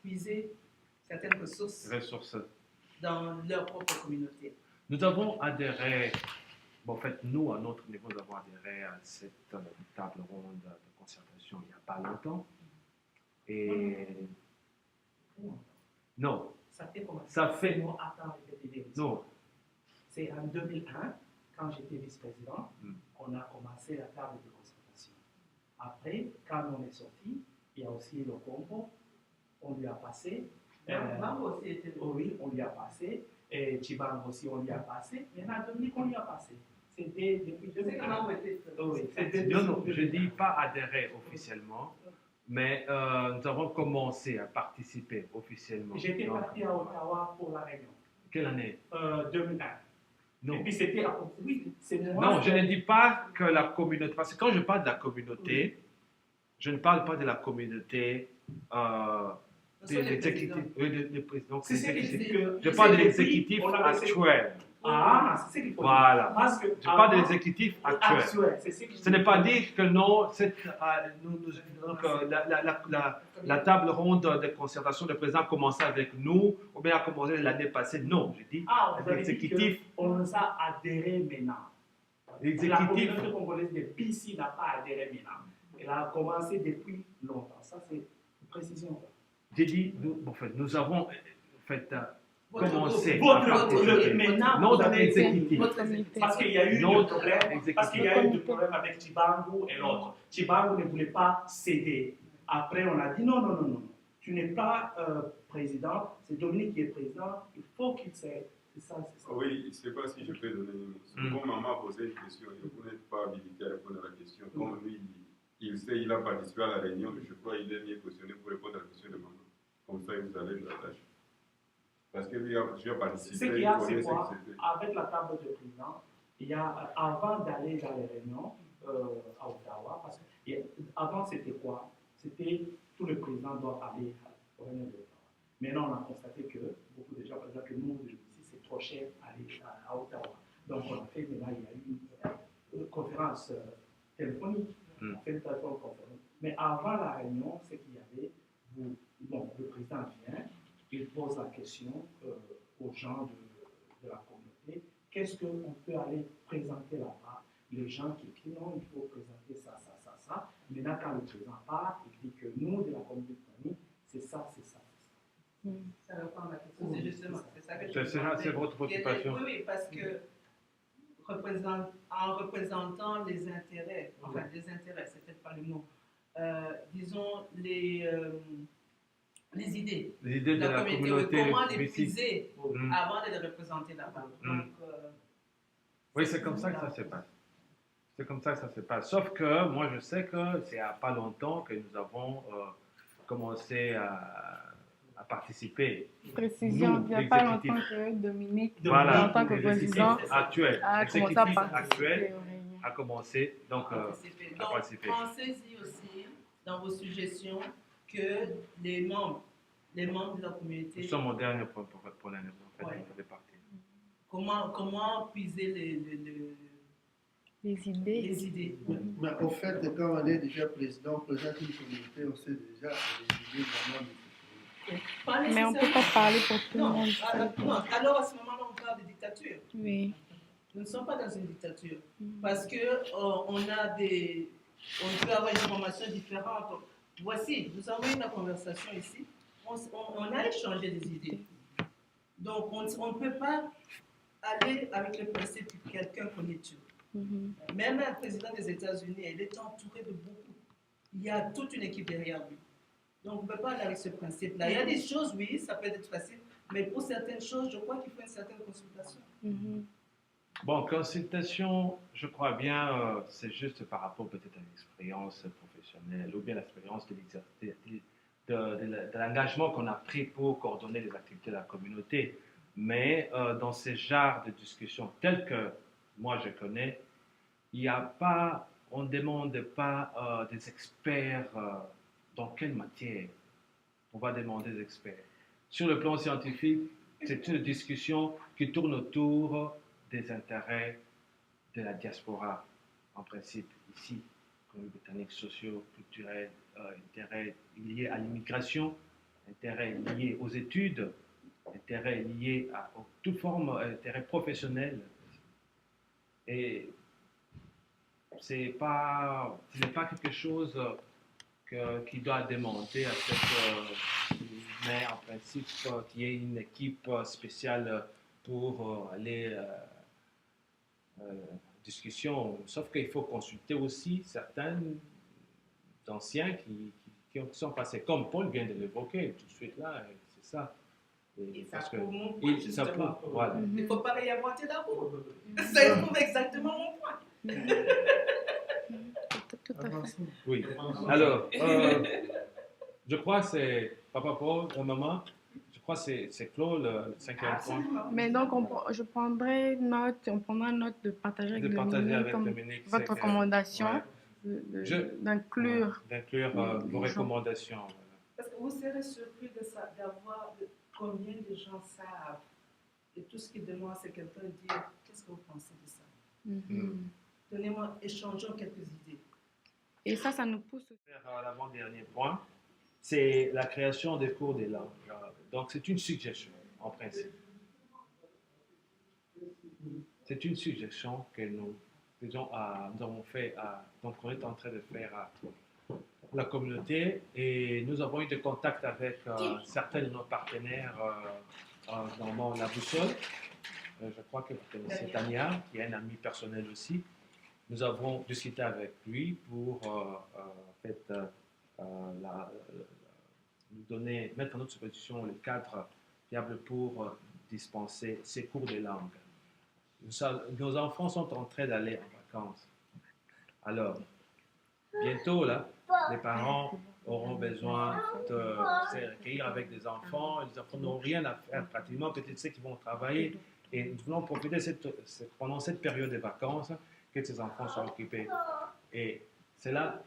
puiser certaines ressources dans leur propre communauté. Nous avons adhéré, bon, en fait, nous, à notre niveau, nous avons adhéré à cette table ronde de concertation il n'y a pas longtemps. Et non. Ça fait combien? Ça fait. Non, attends, non. C'est en 2001, quand j'étais vice-président, qu'on a commencé la table de concertation. Après, quand on est sorti, il y a aussi le Congo, on lui a passé. Mambo aussi était. Oui, on lui a passé. Et Chibango aussi, on lui a passé. Maintenant, Dominique, on lui a passé. C'était depuis 2001. Je sais que Mambo était. Oui, non, je ne dis pas adhérer officiellement. Mais nous avons commencé à participer officiellement. J'étais parti à Ottawa pour la réunion. Quelle année? 2001. Non. Et puis c'était à... Oui, c'est moi. Non, je ne dis pas que la communauté... Parce que quand je parle de la communauté, je ne parle pas de la communauté des exécutifs. Des présidents. Je parle de l'exécutif actuel. Ah, c'est ce qu'il faut voilà. dire. Parce que je parle de l'exécutif actuel. Ce n'est pas dire que non, la table ronde de concertation de président a commencé avec nous, ou bien a commencé l'année passée. Non, je dis l'exécutif. On nous a adhéré maintenant. La communauté congolaise de PC n'a pas adhéré maintenant. Elle a commencé depuis longtemps. Ça, c'est une précision. J'ai dit, nous avons commencé maintenant, non dans l'exécutif. Parce qu'il y a eu des problèmes avec Chibangu et l'autre. Chibangu ne voulait pas céder. Après, on a dit non. Tu n'es pas président, c'est Dominique qui est président, il faut qu'il cède. C'est ça. Oui, je ne sais pas si je peux donner une notion. Comme maman a posé une question, et vous n'êtes pas habilité à répondre à la question. Comme lui, il a participé à la réunion, je crois qu'il est mieux positionné pour répondre à la question de maman. Comme ça, vous allez la tâche. Parce que lui a déjà participé. Ce qu'il y a, c'est quoi? Avec la table de président, il y a, avant d'aller dans les réunions à Ottawa, parce que avant c'était quoi? C'était tout le président doit aller aux réunions d'Ottawa. Maintenant, on a constaté que beaucoup de gens, par exemple, que nous, ici, c'est trop cher aller à Ottawa. Donc, on a fait, maintenant, il y a eu une conférence téléphonique. On a fait une plateforme conférence. Mais avant la réunion, ce qu'il y avait, le président vient, il pose la question aux gens de la communauté, qu'est-ce qu'on peut aller présenter là-bas? Les gens qui disent non, il faut présenter ça. Maintenant, quand le président part, il dit que nous, de la communauté de famille, c'est ça. Ça répond à ma question, c'est justement, c'est ça que je c'est votre préoccupation. Oui, parce que en représentant les intérêts, c'est peut-être pas le mot, disons les idées de la communauté, comment les puiser avant de les représenter là-bas. Oui, c'est comme ça que ça se passe. C'est comme ça que ça se passe. Sauf que moi, je sais que c'est il n'y a pas longtemps que nous avons commencé à participer. Précision, il n'y a pas longtemps que Dominique, en tant que président, actuel, a commencé à participer. A commencé donc, à participer. Pensez-y aussi dans vos suggestions que les membres de la communauté... Nous sommes au dernier point pour l'année. En fait, on fait partie. Comment puiser les idées. Mais au fait, quand on est déjà président d'une communauté, on sait déjà les idées vraiment de mais on ne peut pas parler pour tout le monde. Alors à ce moment-là, on parle de dictature. Oui. Nous ne sommes pas dans une dictature. Parce que on peut avoir une information différente. Voici, nous avons eu la conversation ici. On a échangé des idées. Donc, on ne peut pas aller avec le principe que quelqu'un connaît tout. Même un président des États-Unis, il est entouré de beaucoup. Il y a toute une équipe derrière lui. Donc, on ne peut pas aller avec ce principe-là. Il y a des choses, oui, ça peut être facile, mais pour certaines choses, je crois qu'il faut une certaine consultation. Bon, consultation, je crois bien, c'est juste par rapport peut-être à l'expérience professionnelle ou bien l'expérience de l'engagement qu'on a pris pour coordonner les activités de la communauté. Mais dans ces genres de discussions telles que moi je connais, on ne demande pas des experts dans quelle matière. On va demander des experts. Sur le plan scientifique, c'est une discussion qui tourne autour des intérêts de la diaspora, en principe, ici, comme britanniques sociaux, culturels, intérêts liés à l'immigration, intérêts liés aux études, intérêts liés à toute forme d'intérêt professionnel. Et ce n'est pas quelque chose qui doit demander à cette. Mais en principe, qu'il y ait une équipe spéciale pour aller discussion. Sauf qu'il faut consulter aussi certains anciens qui sont passés, comme Paul vient de l'évoquer tout de suite là, c'est ça. Et ça parce que prouve mon point, justement. Voilà. Il ne faut pas réinventer la roue. Ça prouve exactement mon point. Tout à fait. Oui. Alors, je crois que c'est Papa Paul, maman, je crois que c'est clos le 5e point. Absolument. Mais donc, je prendrai note, on prendra note de partager avec Dominique votre recommandation, d'inclure vos recommandations. Parce que vous serez surpris d'avoir combien de gens savent. Et tout ce qu'ils demandent, c'est quelqu'un dire qu'est-ce que vous pensez de ça. Donnez-moi, échangeons quelques idées. Et ça nous pousse. Vers l'avant-dernier point, c'est la création des cours des langues. Donc, c'est une suggestion, en principe. C'est une suggestion que nous avons fait, donc on est en train de faire à la communauté, et nous avons eu des contacts avec certains de nos partenaires dans la boussole. Je crois que vous connaissez Tania, qui est un ami personnel aussi. Nous avons discuté avec lui pour nous mettre à notre disposition le cadre fiable pour dispenser ces cours de langue. Nos enfants sont en train d'aller en vacances. Alors, bientôt, là, les parents auront besoin de se recueillir avec des enfants. Les enfants n'ont rien à faire pratiquement, peut-être ceux qui vont travailler. Et nous voulons profiter pendant cette période de vacances que ces enfants soient occupés. Et cela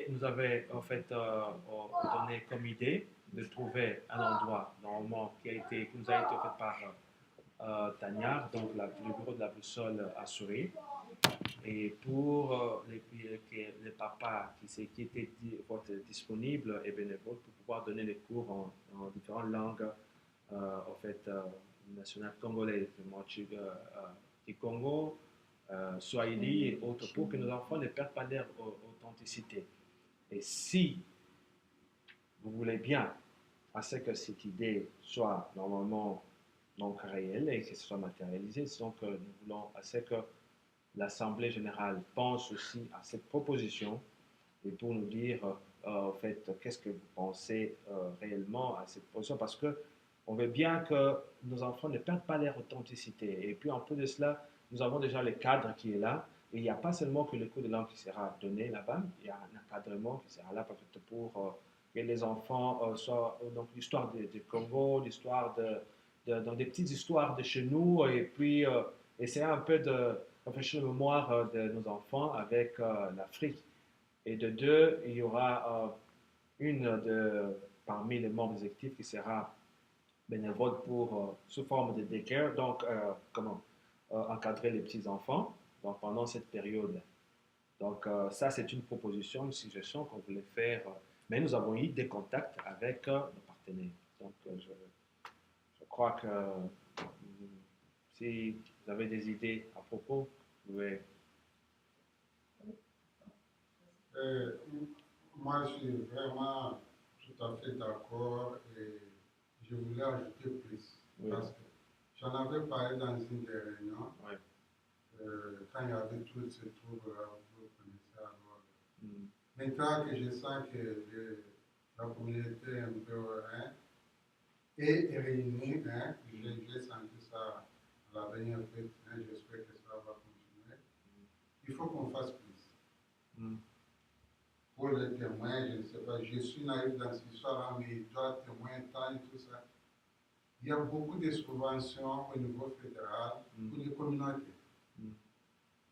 nous avait en fait donné comme idée de trouver un endroit normalement qui nous a été fait par Tania, donc le bureau de la boussole à Souris. Et pour les papas qui étaient disponibles et bénévoles pour pouvoir donner les cours en différentes langues en fait nationales congolaises, du Congo, Swahili et autres, pour que nos enfants ne perdent pas leur authenticité. Et si vous voulez bien à ce que cette idée soit normalement donc réelle et que ce soit matérialisé, donc nous voulons à ce que l'Assemblée générale pense aussi à cette proposition et pour nous dire en fait qu'est-ce que vous pensez réellement à cette proposition, parce que on veut bien que nos enfants ne perdent pas leur authenticité. Et puis en plus de cela, nous avons déjà le cadre qui est là. Et il n'y a pas seulement que le cours de langue qui sera donné là-bas, il y a un encadrement qui sera là pour que les enfants soient, donc l'histoire du Congo, l'histoire dans des petites histoires de chez nous, et puis essayer un peu de rafraîchir la mémoire de nos enfants avec l'Afrique. Et de deux, il y aura parmi les membres exécutifs qui sera bénévole sous forme de daycare, donc encadrer les petits-enfants donc, pendant cette période. Donc ça, c'est une proposition, une suggestion qu'on voulait faire, mais nous avons eu des contacts avec nos partenaires. Donc je crois que si vous avez des idées à propos, vous pouvez... Moi, je suis vraiment tout à fait d'accord et je voulais ajouter plus. Oui. Parce que j'en avais parlé dans une des réunions, oui. Quand il y avait tous ces troubles-là, vous connaissez alors. Maintenant que je sens que la communauté un peu est réunie, j'ai senti ça à la dernière fête, j'espère que ça va continuer. Il faut qu'on fasse plus. Pour les témoins, je ne sais pas, je suis naïf dans cette histoire, mais il doit témoin tant et tout ça. Il y a beaucoup de subventions au niveau fédéral pour les communautés.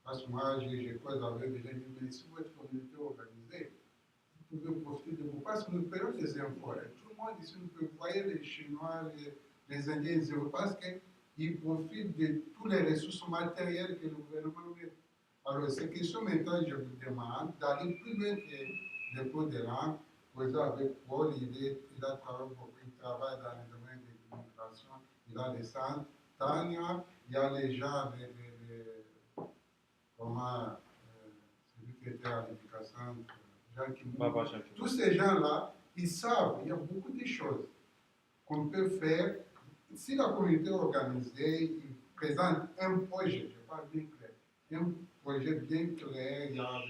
Parce que moi, je cause avec des gens qui me disent, si votre communauté est organisée, vous pouvez profiter de vous. Parce que nous payons des impôts. Tout le monde ici, vous voyez les Chinois, les Indiens, ils zéro, parce qu'ils profitent de tous les ressources matérielles que le gouvernement met. Alors, c'est question maintenant, je vous demande d'aller plus loin que les cours de langue posé avec Paul, il a travaillé beaucoup, il travaille dans le domaine de l'immigration, il a les centres. Tania, il y a les gens, comment, celui qui était à l'éducation, Jean Kimou. Tous ces gens-là, ils savent, il y a beaucoup de choses qu'on peut faire. Si la communauté organisée, il présente un projet, je parle bien clair, un projet bien clair, il y a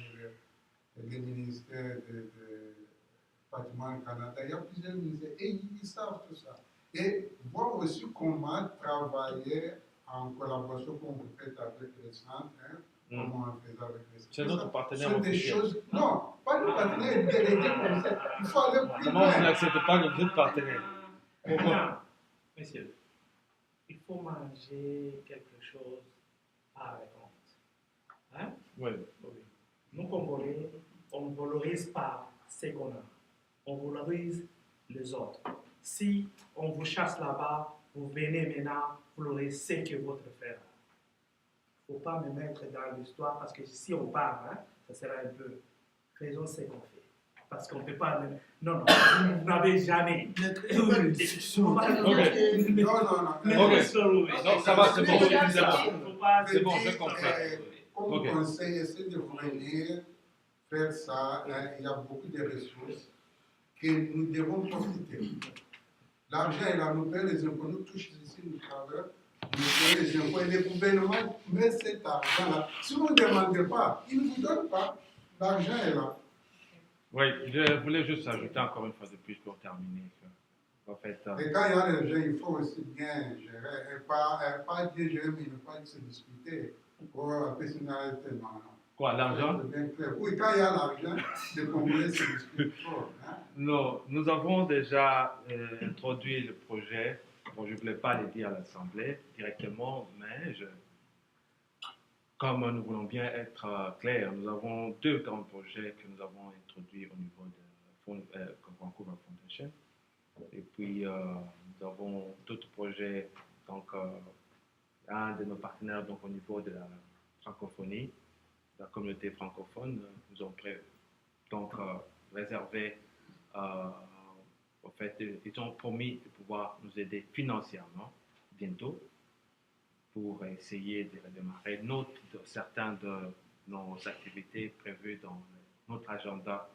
le ministère de Patrimoine Canada, il y a plusieurs ministères, et ils savent tout ça. Et voir aussi comment travailler en collaboration comme vous faites avec les centres, hein, comment on fait avec les centres. C'est notre partenaire Ce sont des officiel. choses, non, pas le partenaire délégué comme ça, il faut aller plus Comment vous loin. n'acceptez pas que vous êtes partenaire? Pourquoi? Monsieur, il faut manger quelque chose à réponse. Hein? Oui. Nous, Congolais, on ne valorise pas ce qu'on a. On valorise les autres. Si on vous chasse là-bas, vous venez maintenant valorisez ce que votre frère a. Il ne faut pas me mettre dans l'histoire parce que si on part, hein, ça sera un peu. Faisons ce qu'on fait. Parce qu'on ne peut pas. Non, vous n'avez jamais. Non, non. Non, ça va, c'est bon, c'est bon, je comprends. Comme conseil, essayez de venir faire ça. Il y a beaucoup de ressources que nous devons profiter. L'argent est là, nous payons les impôts, nous touchons ici, nous travaillons, nous payons les impôts. Et le gouvernement met cet argent-là. Si vous ne demandez pas, il ne vous donne pas. L'argent est là. Oui, je voulais juste ajouter encore une fois de plus pour terminer. En fait, et quand il y a l'argent, il faut aussi bien gérer. Et pas bien gérer, mais ne pas se discuter. Pour la personnalité, non. Quoi, l'argent? Oui, quand il y a l'argent, les Congolais se discutent trop. Hein? Non, nous avons déjà introduit le projet. Bon, je ne voulais pas le dire à l'Assemblée directement, mais comme nous voulons bien être clairs, nous avons 2 grands projets que nous avons introduits au niveau de Vancouver Foundation. Et puis, nous avons d'autres projets. Donc, un de nos partenaires donc, au niveau de la francophonie, la communauté francophone, nous ont réservé, en fait, ils ont promis de pouvoir nous aider financièrement bientôt pour essayer de redémarrer certaines de nos activités prévues dans notre agenda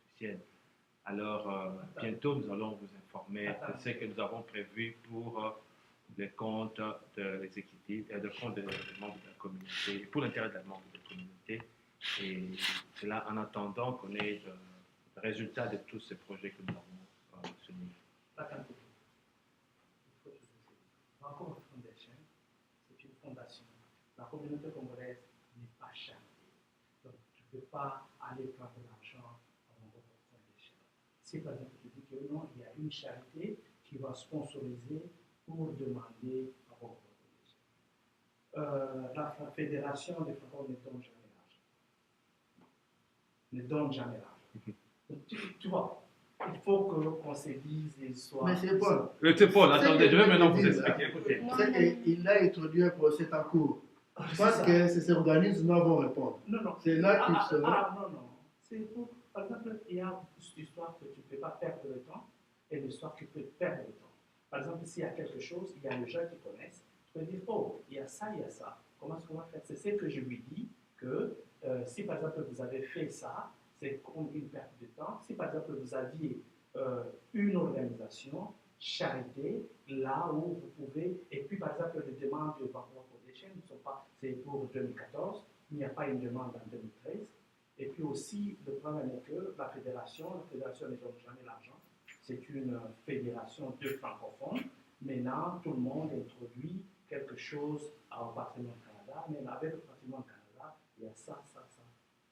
officiel. Alors, bientôt, nous allons vous informer de ce que nous avons prévu pour les comptes de l'exécutif, le compte des membres de la communauté, pour l'intérêt des membres de la communauté. Et c'est là, en attendant qu'on ait le résultat de tous ces projets que nous avons soumis. Vancouver Foundation, c'est une fondation. La communauté congolaise n'est pas charité. Donc, tu ne peux pas aller prendre de l'argent à Vancouver Foundation. Si par exemple tu dis que non, il y a une charité qui va sponsoriser pour demander à Vancouver Foundation. La fédération des francophones ne donne jamais l'argent. Donc, tu vois, il faut qu'on se dise et soit. Mais c'est Paul. C'est Paul, attendez, je vais maintenant vous expliquer. Écoutez. Il a introduit un procès en cours. Je pense que ces organismes vont répondre. Non. C'est là qu'il se. Non. C'est pour. Par exemple, il y a cette histoire que tu ne peux pas perdre le temps et l'histoire que tu peux perdre le temps. Par exemple, s'il y a quelque chose, il y a des gens qui connaissent, tu peux dire, oh, il y a ça. Comment est-ce qu'on va faire? C'est ce que je lui dis, que si par exemple vous avez fait ça, c'est comme une perte de temps. Si par exemple vous aviez une organisation, charité, là où vous pouvez, et puis par exemple les demandes de Vancouver Foundation ne sont pas, c'est pour 2014, il n'y a pas une demande en 2013. Et puis aussi, le problème est que la fédération ne donne jamais l'argent. C'est une fédération de francophones. Maintenant, tout le monde introduit quelque chose au patrimoine Canada, mais avec le patrimoine Canada, il y a ça.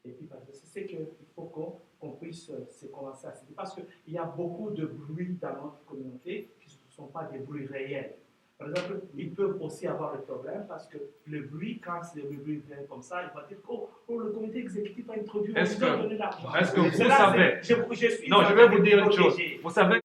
Et puis, c'est ce qu'il faut qu'on puisse se commencer à se dire. Parce qu'il y a beaucoup de bruits dans notre communauté qui ne sont pas des bruits réels. Par exemple, ils peuvent aussi avoir le problème parce que le bruit, quand c'est le bruit réel comme ça, il va dire le comité exécutif a introduit, on lui a donné l'argent. Est-ce que vous savez? Je Non, je vais vous dire une chose. Vous savez